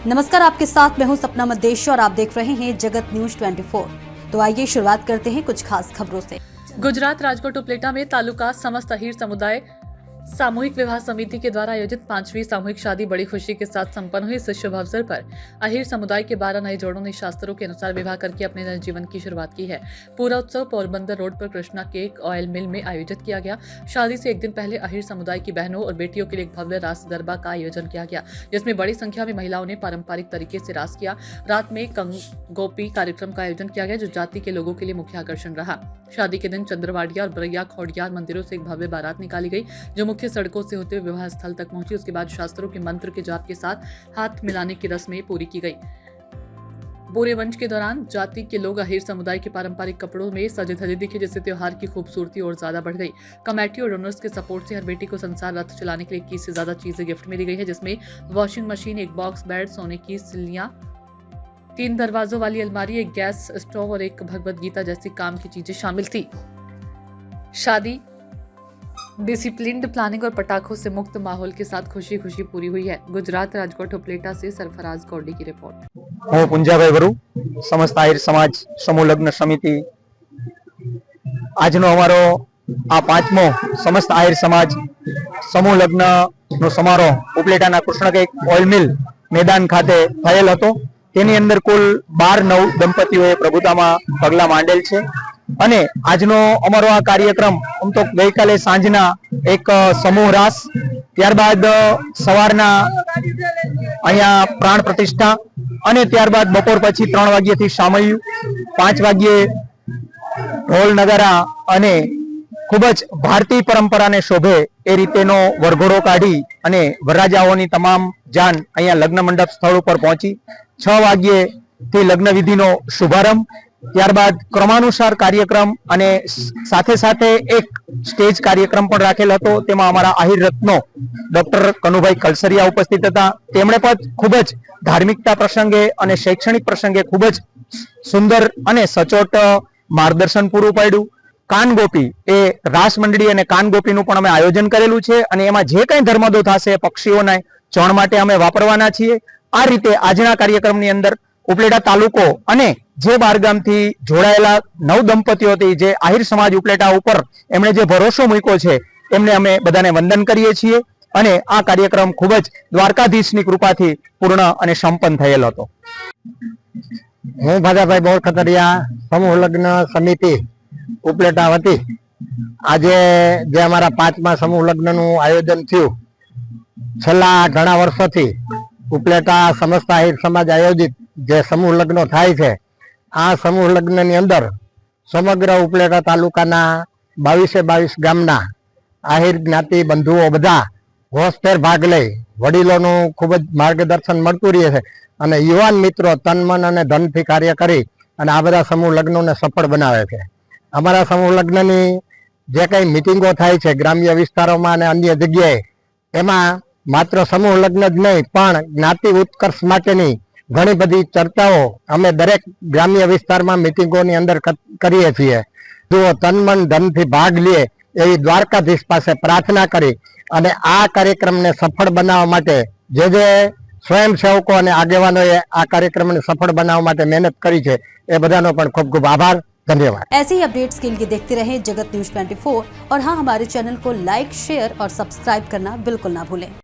नमस्कार, आपके साथ मैं हूं सपना मदेशी और आप देख रहे हैं जगत न्यूज 24। तो आइए शुरुआत करते हैं कुछ खास खबरों से। गुजरात राजकोट उपलेटा में तालुका समस्त अहीर समुदाय सामूहिक विवाह समिति के द्वारा आयोजित 5वीं सामूहिक शादी बड़ी खुशी के साथ संपन्न हुई। इस शुभ अवसर पर अहीर समुदाय के 12 नए जोड़ों ने शास्त्रों के अनुसार विवाह करके अपने नए जीवन की शुरुआत की है। पूरा उत्सव पोरबंदर रोड पर कृष्णा केक ऑयल मिल में आयोजित किया गया। शादी से एक दिन पहले अहीर समुदाय की बहनों और बेटियों के लिए एक भव्य रास गरबा का आयोजन किया गया, जिसमें बड़ी संख्या में महिलाओं ने पारंपरिक तरीके से रास किया। रात में कंगोपी कार्यक्रम का आयोजन किया गया, जो जाति के लोगों के लिए मुख्य आकर्षण रहा। शादी के दिन चंद्रवाड़िया और बरैया खोड़ियार मंदिरों से एक भव्य बारात निकाली गई, जो मुख्य सड़कों से होते हुए विवाह स्थल तक पहुंची। उसके बाद शास्त्रों के मंत्र के जाप के साथ हाथ मिलाने की रस्में पूरी की गई। पूरे वंश के दौरान जाति के लोग अहीर समुदाय के पारंपरिक कपड़ों में सजे धजे दिखे, जिससे त्योहार की खूबसूरती और ज्यादा बढ़ गई। कमेटी और डोनर्स के सपोर्ट से हर बेटी को संसार रथ चलाने के लिए 21 से ज्यादा चीजें गिफ्ट मिली गई है, जिसमें वॉशिंग मशीन, एक बॉक्स बेड, सोने की सिल्लियां, 3 दरवाजों वाली अलमारी, एक गैस स्टोव और एक भगवत गीता जैसी काम की चीजें शामिल थी। शादी डिसिप्लिन्ड प्लानिंग और पटाखों से मुक्त माहौल के साथ खुशी खुशी पूरी हुई है। गुजरात राजकोट उपलेटा से सरफराज गौडी की रिपोर्ट। હું પુંજાભાઈ વરુ, સમસ્ત આહિર સમાજ સમૂહ લગ્ન સમિતિ। આજનો અમારો આ 5મો સમસ્ત આહિર સમાજ સમૂહ લગ્ન નો સમારોહ ઉપલેટાના કૃષ્ણ કેક ઓઇલ મિલ મેદાન ખાતે થયેલ હતો। તેની અંદર કુલ 12 નવ દંપતીઓએ પ્રભુતામાં પગલા માંડેલ છે અને આજનો અમારો આ કાર્યક્રમ આમ તો ગઈકાલે સાંજના એક સમૂહ રાસ, ત્યારબાદ સવારના અહીંયા પ્રાણ પ્રતિષ્ઠા અને ત્યારબાદ બપોર પછી 3 વાગ્યાથી સામૈયું, 5 વાગ્યે ઢોલ નગારા અને ખૂબ જ ભારતીય પરંપરાને શોભે એ રીતેનો વરઘોડો કાઢી અને વરરાજાઓની તમામ જાન અહીંયા લગ્ન મંડપ સ્થળ ઉપર પહોંચી। 6 વાગ્યેથી લગ્ન વિધિનો શુભારંભ, ત્યારબાદ ક્રમાનુસાર કાર્યક્રમ અને સાથે સાથે એક સ્ટેજ કાર્યક્રમ પણ રાખેલ હતો। તેમાં અમારા આહિર રત્નો ડોક્ટર કનુભાઈ કલસરિયા ઉપસ્થિત હતા। તેમણે પણ ખૂબ જ ધાર્મિકતા પ્રસંગે અને શૈક્ષણિક પ્રસંગે ખૂબ જ સુંદર અને સચોટ માર્ગદર્શન પૂરું પાડ્યું। કાનગોપી એ રાસ મંડળી અને કાનગોપીનું પણ અમે આયોજન કરેલું છે અને એમાં જે કંઈ ધર્મદો થશે પક્ષીઓના ચણ માટે અમે વાપરવાના છીએ। આ રીતે આજના કાર્યક્રમની અંદર ઉપલેટા તાલુકો અને જે બારગામથી જોડાયેલા 9 દંપતીઓ હતી, જે આહિર સમાજ ઉપલેટા ઉપર એમણે જે ભરોસો મૂક્યો છે, એમને અમે બધાને વંદન કરીએ છીએ અને આ કાર્યક્રમ ખૂબ જ દ્વારકાધીશની કૃપાથી પૂર્ણ અને સંપન્ન થયેલ હતો। હું ભાજાભાઈ બોરખતરિયા, સમૂહ લગ્ન સમિતિ ઉપલેટા વતી આજે જે અમારા 5મા સમૂહ લગ્નનું આયોજન થયું, છેલ્લા ઘણા વર્ષોથી ઉપલેટા સમસ્ત આહિર સમાજ આયોજિત જે સમૂહ લગ્નો થાય છે, આ સમૂહ લગ્નની અંદર સમગ્ર ઉપલેટા તાલુકાના 22 ગામના આહિર જ્ઞાતિ બંધુઓ બધા હોશભેર ભાગ લઈ વડીલોનું ખૂબ જ માર્ગદર્શન મળતું રહે છે અને યુવાન મિત્રો તન મન અને ધનથી કાર્ય કરી અને આ બધા સમૂહ લગ્નોને સફળ બનાવે છે। અમારા સમૂહ લગ્નની જે કંઈ મિટિંગો થાય છે ગ્રામ્ય વિસ્તારોમાં અને અન્ય જગ્યાએ, એમાં માત્ર સમૂહ લગ્ન જ નહીં પણ જ્ઞાતિ ઉત્કર્ષ માટેની ઘણી બધી ચર્ચાઓ અમે દરેક ગ્રામ્ય વિસ્તારમાં મિટિંગોની અંદર કરીએ છીએ। જો તન મન ધનથી ભાગ લે એવી દ્વારકાધીશ પાસે પ્રાર્થના કરી અને આ કાર્યક્રમને સફળ બનાવવા માટે જે સ્વયંસેવકો અને આગેવાનોએ આ કાર્યક્રમને સફળ બનાવવા માટે મહેનત કરી છે, એ બધાનો પણ ખૂબ ખૂબ આભાર, धन्यवाद। ऐसे ही अपडेट्स के लिए देखते रहें जगत न्यूज 24 और हाँ, हमारे चैनल को लाइक, शेयर और सब्सक्राइब करना बिल्कुल ना भूलें।